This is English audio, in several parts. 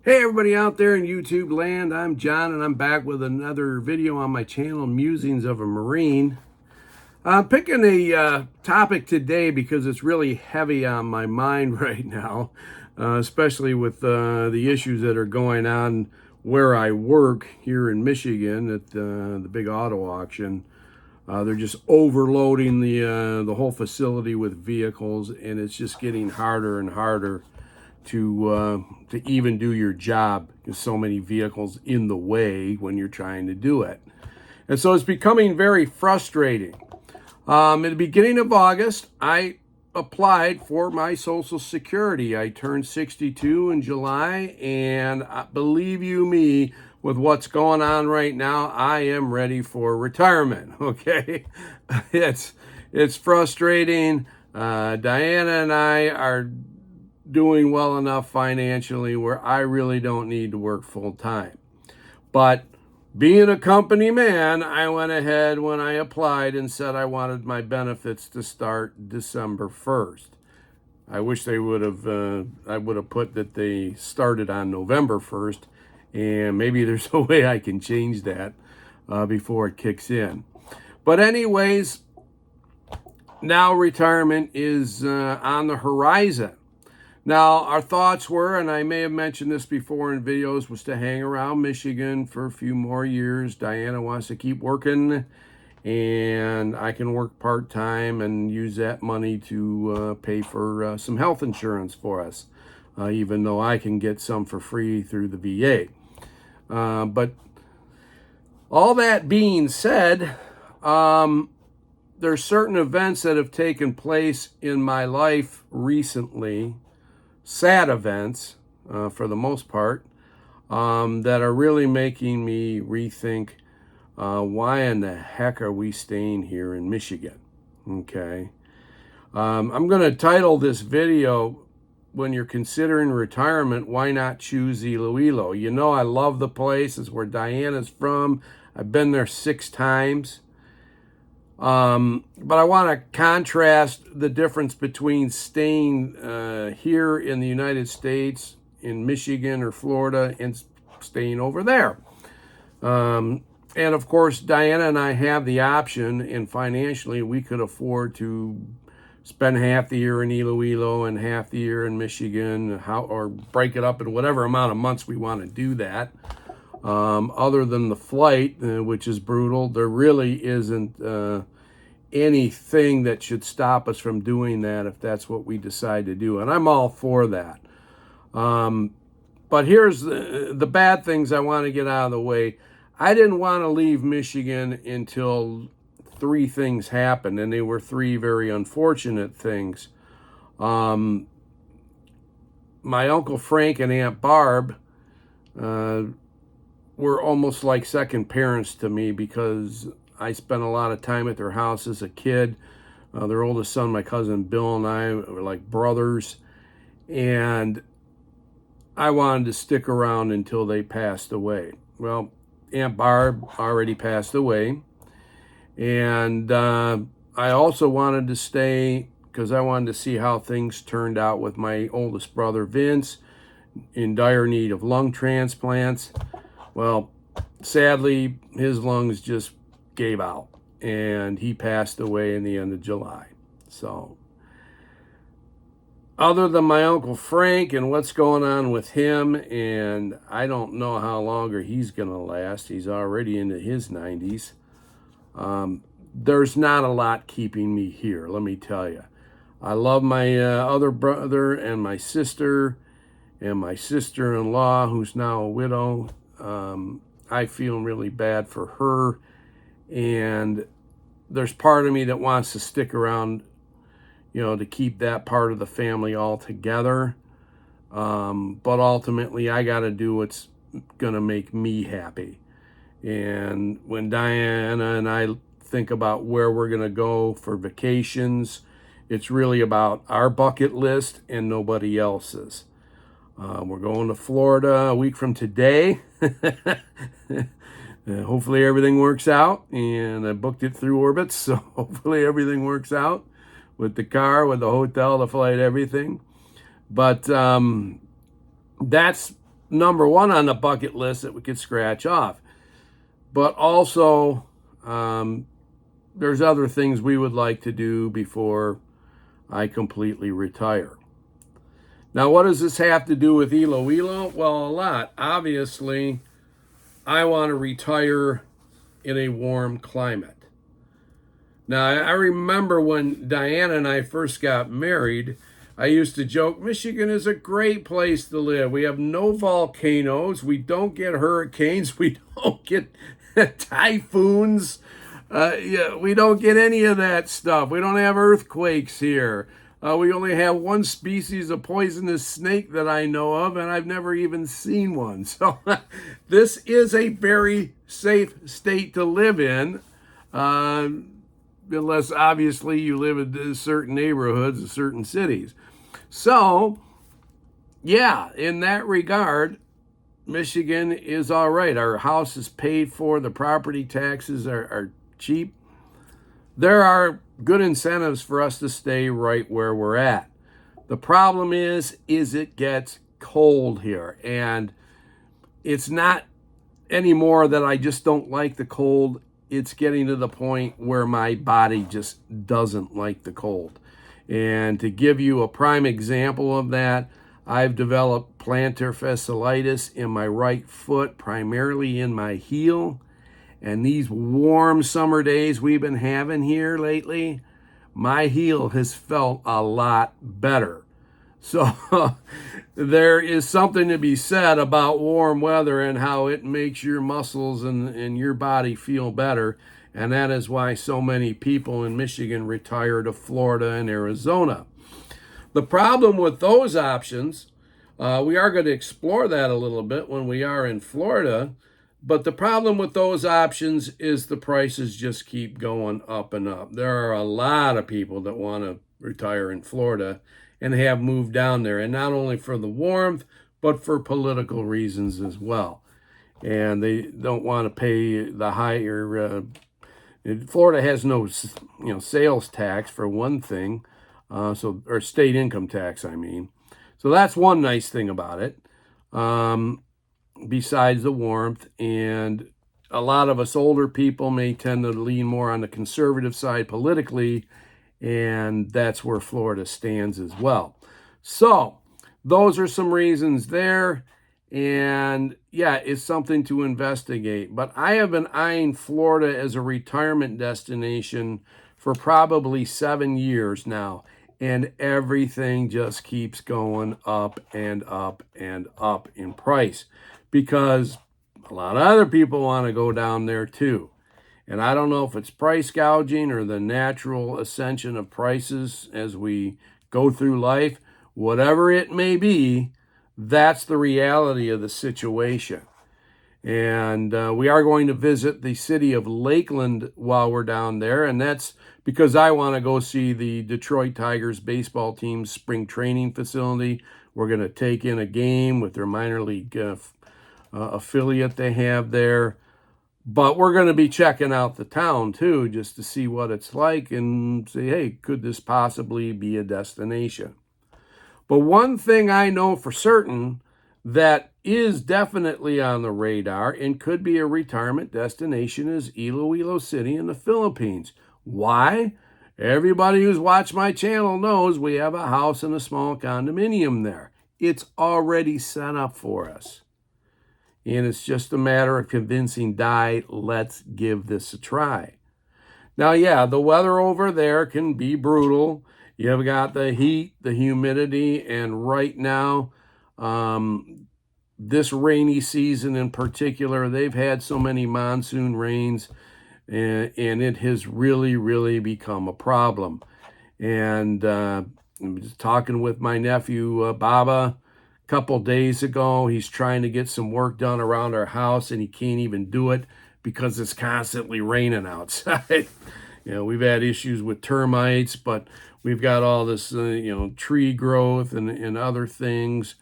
Hey everybody out there in YouTube land, I'm John and I'm back with another video on my channel, Musings of a Marine. I'm picking a topic today because it's really heavy on my mind right now, especially with the issues that are going on where I work here in Michigan at the big auto auction. They're just overloading the whole facility with vehicles, and it's just getting harder and harder to even do your job. There's so many vehicles in the way when you're trying to do it, and so it's becoming very frustrating. At the beginning of August, I applied for my Social Security. I turned 62 in July, and believe you me, with what's going on right now, I am ready for retirement. Okay, it's frustrating. Diana and I are doing well enough financially where I really don't need to work full time. But being a company man, I went ahead when I applied and said I wanted my benefits to start December 1st. I wish they would have, I would have put that they started on November 1st, and maybe there's a way I can change that before it kicks in. But anyways, now retirement is on the horizon. Now, our thoughts were, and I may have mentioned this before in videos, was to hang around Michigan for a few more years. Diana wants to keep working, and I can work part-time and use that money to pay for some health insurance for us, even though I can get some for free through the VA. But all that being said, there's certain events that have taken place in my life recently, sad events for the most part, that are really making me rethink why in the heck are we staying here in Michigan. Okay, I'm going to title this video, when you're considering retirement, why not choose Iloilo? You know, I love the place. It's where Diana's from. I've been there 6 times. But I want to contrast the difference between staying here in the United States, in Michigan or Florida, and staying over there. And of course, Diana and I have the option, and financially we could afford to spend half the year in Iloilo and half the year in Michigan, or break it up in whatever amount of months we want to do that. Other than the flight, which is brutal, there really isn't anything that should stop us from doing that if that's what we decide to do. And I'm all for that. But here's the bad things I want to get out of the way. I didn't want to leave Michigan until 3 things happened, and they were 3 very unfortunate things. My Uncle Frank and Aunt Barb were almost like second parents to me, because I spent a lot of time at their house as a kid. Their oldest son, my cousin Bill, and I were like brothers. And I wanted to stick around until they passed away. Well, Aunt Barb already passed away. And I also wanted to stay because I wanted to see how things turned out with my oldest brother, Vince, in dire need of lung transplants. Well, sadly, his lungs just gave out, and he passed away in the end of July. So, other than my Uncle Frank and what's going on with him, and I don't know how longer he's going to last. He's already into his 90s. There's not a lot keeping me here, let me tell you. I love my other brother and my sister sister-in-law, who's now a widow. I feel really bad for her, and there's part of me that wants to stick around, you know, to keep that part of the family all together. But ultimately, I got to do what's going to make me happy. And when Diana and I think about where we're going to go for vacations, it's really about our bucket list and nobody else's. We're going to Florida a week from today. Hopefully everything works out, and I booked it through Orbitz, so hopefully everything works out with the car, with the hotel, the flight, everything. But that's number one on the bucket list that we could scratch off. But also, there's other things we would like to do before I completely retire. Now, what does this have to do with Iloilo? Well, a lot. Obviously, I want to retire in a warm climate. Now, I remember when Diana and I first got married, I used to joke, Michigan is a great place to live. We have no volcanoes. We don't get hurricanes. We don't get typhoons. Yeah, we don't get any of that stuff. We don't have earthquakes here. We only have one species of poisonous snake that I know of, and I've never even seen one. So this is a very safe state to live in. Unless obviously you live in certain neighborhoods and certain cities. So, yeah, in that regard, Michigan is all right. Our house is paid for. The property taxes are cheap. There are good incentives for us to stay right where we're at. The problem is it gets cold here. And it's not anymore that I just don't like the cold. It's getting to the point where my body just doesn't like the cold. And to give you a prime example of that, I've developed plantar fasciitis in my right foot, primarily in my heel. And these warm summer days we've been having here lately, my heel has felt a lot better. So there is something to be said about warm weather and how it makes your muscles and your body feel better. And that is why so many people in Michigan retire to Florida and Arizona. The problem with those options, we are going to explore that a little bit when we are in Florida. But the problem with those options is the prices just keep going up and up. There are a lot of people that want to retire in Florida and have moved down there, and not only for the warmth, but for political reasons as well. And they don't want to pay the higher. Florida has no, sales tax for one thing, or state income tax, I mean. So that's one nice thing about it. Besides the warmth, and a lot of us older people may tend to lean more on the conservative side politically, and that's where Florida stands as well. So those are some reasons there, and yeah, it's something to investigate. But I have been eyeing Florida as a retirement destination for probably 7 years now, and everything just keeps going up and up and up in price, because a lot of other people want to go down there too. And I don't know if it's price gouging or the natural ascension of prices as we go through life. Whatever it may be, that's the reality of the situation. And we are going to visit the city of Lakeland while we're down there. And that's because I want to go see the Detroit Tigers baseball team's spring training facility. We're going to take in a game with their minor league affiliate they have there. But we're going to be checking out the town too, just to see what it's like and say, hey, could this possibly be a destination? But one thing I know for certain that is definitely on the radar and could be a retirement destination is Iloilo City in the Philippines. Why? Everybody who's watched my channel knows we have a house and a small condominium there. It's already set up for us. And it's just a matter of convincing Di, let's give this a try. Now, yeah, the weather over there can be brutal. You've got the heat, the humidity, and right now, this rainy season in particular, they've had so many monsoon rains, and it has really, really become a problem. And I'm just talking with my nephew, Baba, couple days ago. He's trying to get some work done around our house, and he can't even do it because it's constantly raining outside. We've had issues with termites, but we've got all this, tree growth and other things.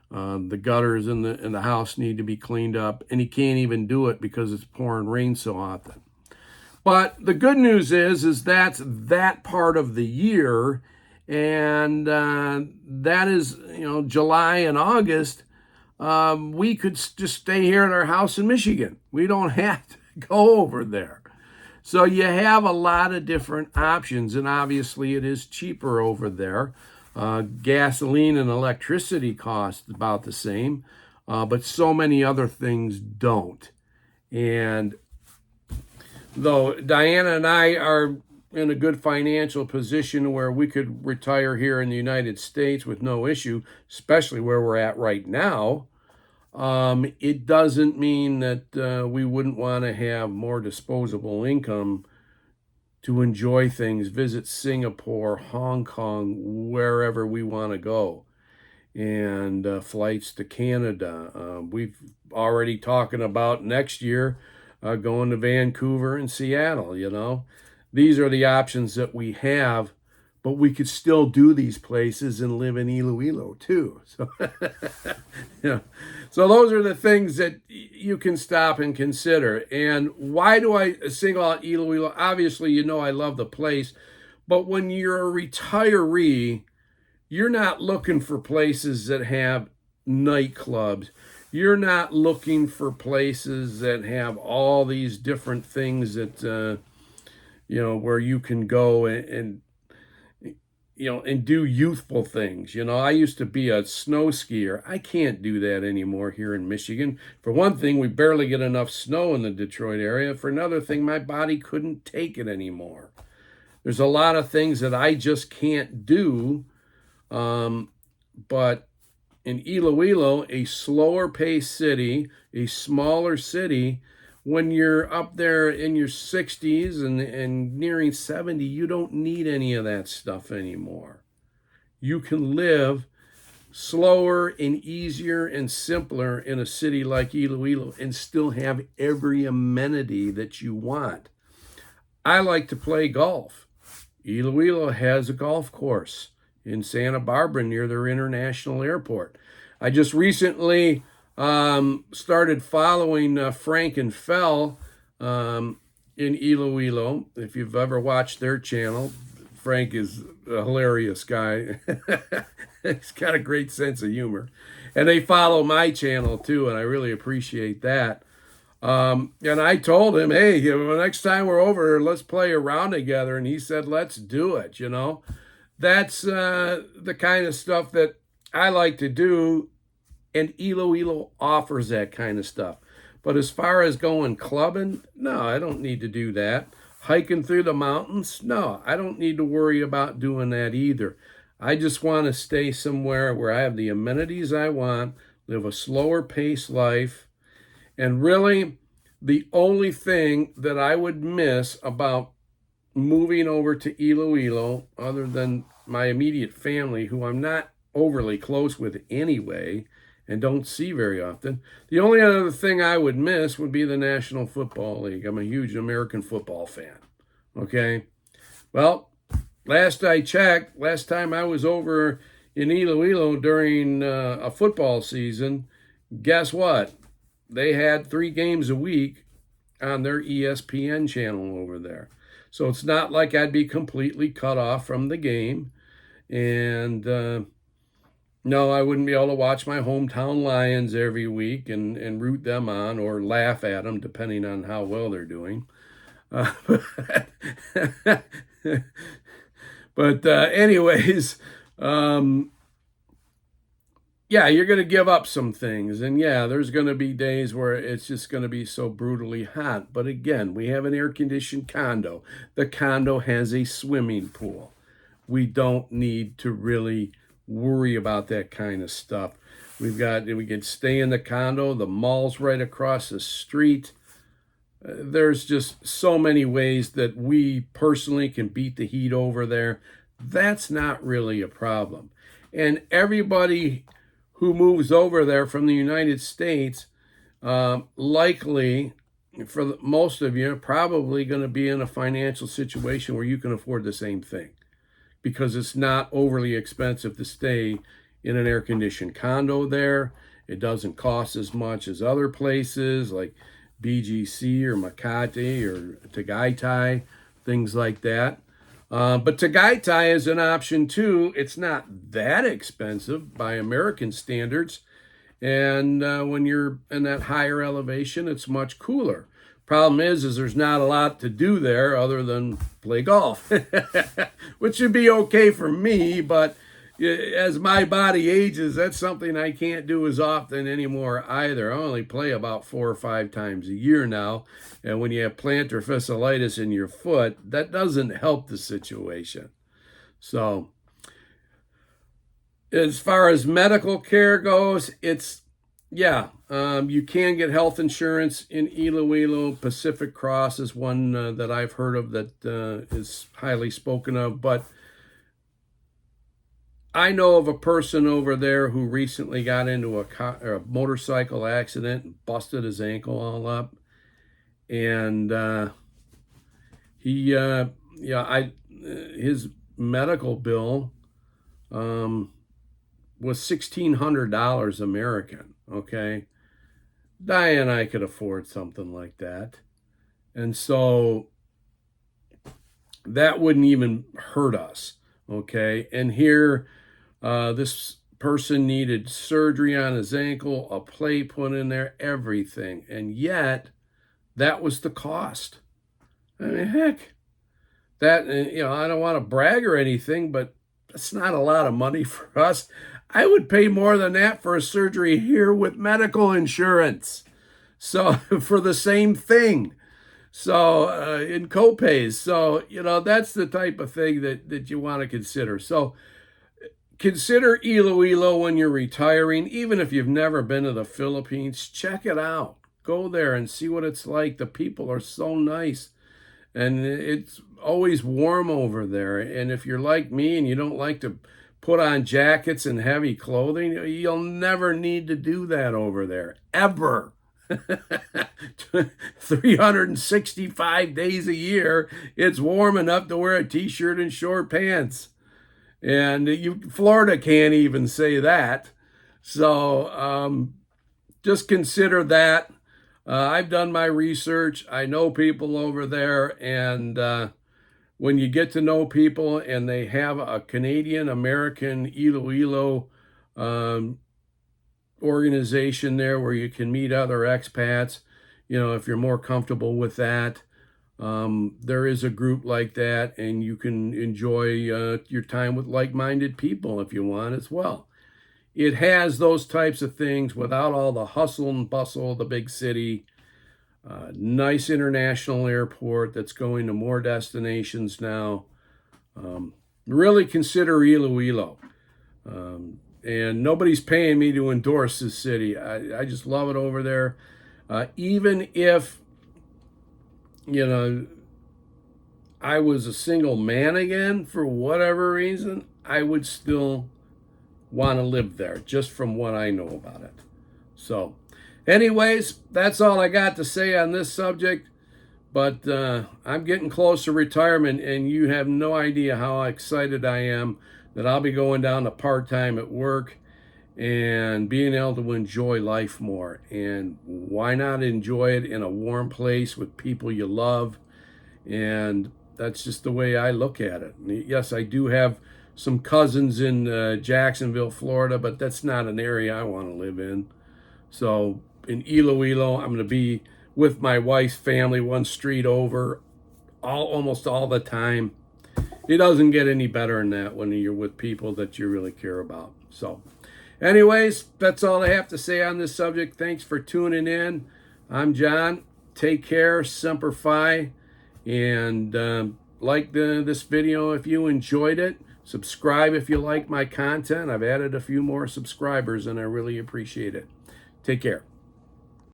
The gutters in the house need to be cleaned up, and he can't even do it because it's pouring rain so often. But the good news is that's that part of the year. And that is, July and August we could just stay here in our house in Michigan. We don't have to go over there. So you have a lot of different options, and obviously it is cheaper over there. Gasoline and electricity cost about the same, but so many other things don't. And though Diana and I are in a good financial position where we could retire here in the United States with no issue, especially where we're at right now, it doesn't mean that we wouldn't want to have more disposable income to enjoy things, visit Singapore, Hong Kong, wherever we want to go, and flights to Canada. We've already talking about next year going to Vancouver and Seattle, you know. These are the options that we have, but we could still do these places and live in Iloilo too. So, yeah. So those are the things that you can stop and consider. And why do I single out Iloilo? Obviously, you know I love the place, but when you're a retiree, you're not looking for places that have nightclubs. You're not looking for places that have all these different things that, where you can go and do youthful things. I used to be a snow skier. I can't do that anymore here in Michigan. For one thing, we barely get enough snow in the Detroit area. For another thing, my body couldn't take it anymore. There's a lot of things that I just can't do. But in Iloilo, a slower paced city, a smaller city, when you're up there in your 60s and nearing 70, you don't need any of that stuff anymore. You can live slower and easier and simpler in a city like Iloilo and still have every amenity that you want. I like to play golf. Iloilo has a golf course in Santa Barbara near their international airport. I just recently started following Frank and Fell in Iloilo. If you've ever watched their channel, Frank is a hilarious guy. He's got a great sense of humor. And they follow my channel too, and I really appreciate that. And I told him, hey, next time we're over, let's play around together. And he said, let's do it, That's the kind of stuff that I like to do, and Iloilo offers that kind of stuff. But as far as going clubbing, no, I don't need to do that. Hiking through the mountains, no, I don't need to worry about doing that either. I just want to stay somewhere where I have the amenities I want, live a slower paced life, and really the only thing that I would miss about moving over to Iloilo, other than my immediate family, who I'm not overly close with anyway and don't see very often. The only other thing I would miss would be the National Football League. I'm a huge American football fan. Okay? Well, last I checked, last time I was over in Iloilo during a football season, guess what? They had 3 games a week on their ESPN channel over there. So it's not like I'd be completely cut off from the game. And no, I wouldn't be able to watch my hometown Lions every week and root them on or laugh at them, depending on how well they're doing. But anyways, yeah, you're going to give up some things. And yeah, there's going to be days where it's just going to be so brutally hot. But again, we have an air-conditioned condo. The condo has a swimming pool. We don't need to really worry about that kind of stuff. We can stay in the condo. The mall's right across the street. There's just so many ways that we personally can beat the heat over there. That's not really a problem. And everybody who moves over there from the United States, likely, for most of you, probably going to be in a financial situation where you can afford the same thing, because it's not overly expensive to stay in an air-conditioned condo there. It doesn't cost as much as other places like BGC or Makati or Tagaytay, things like that. But Tagaytay is an option too. It's not that expensive by American standards. And when you're in that higher elevation, it's much cooler. Problem is there's not a lot to do there other than play golf, which would be okay for me, but as my body ages, that's something I can't do as often anymore either. I only play about 4 or 5 times a year now, and when you have plantar fasciitis in your foot, that doesn't help the situation. So as far as medical care goes, you can get health insurance in Iloilo. Pacific Cross is one that I've heard of that is highly spoken of. But I know of a person over there who recently got into a motorcycle accident and busted his ankle all up. And his medical bill was $1,600 American, okay? Diane and I could afford something like that. And so that wouldn't even hurt us, okay? And here, this person needed surgery on his ankle, a plate put in there, everything. And yet, that was the cost. I mean, heck, that, I don't want to brag or anything, but that's not a lot of money for us. I would pay more than that for a surgery here with medical insurance. So for the same thing. So in copays. So, that's the type of thing that you want to consider. So consider Iloilo when you're retiring. Even if you've never been to the Philippines, check it out. Go there and see what it's like. The people are so nice. And it's always warm over there. And if you're like me and you don't like to put on jackets and heavy clothing, you'll never need to do that over there, ever. 365 days a year, it's warm enough to wear a t-shirt and short pants. And Florida can't even say that. So just consider that. I've done my research. I know people over there, and when you get to know people and they have a Canadian-American Iloilo organization there where you can meet other expats, if you're more comfortable with that, there is a group like that, and you can enjoy your time with like-minded people if you want as well. It has those types of things without all the hustle and bustle of the big city. Nice international airport that's going to more destinations now. Really consider Iloilo. And nobody's paying me to endorse this city. I just love it over there. Even if, I was a single man again for whatever reason, I would still want to live there just from what I know about it. So anyways, that's all I got to say on this subject. But I'm getting close to retirement, and you have no idea how excited I am that I'll be going down to part-time at work and being able to enjoy life more. And why not enjoy it in a warm place with people you love? And that's just the way I look at it. Yes, I do have some cousins in Jacksonville, Florida, but that's not an area I want to live in. So in Iloilo, I'm going to be with my wife's family one street over almost all the time. It doesn't get any better than that when you're with people that you really care about. So anyways, that's all I have to say on this subject. Thanks for tuning in. I'm John. Take care. Semper Fi. And like this video if you enjoyed it. Subscribe if you like my content. I've added a few more subscribers, and I really appreciate it. Take care.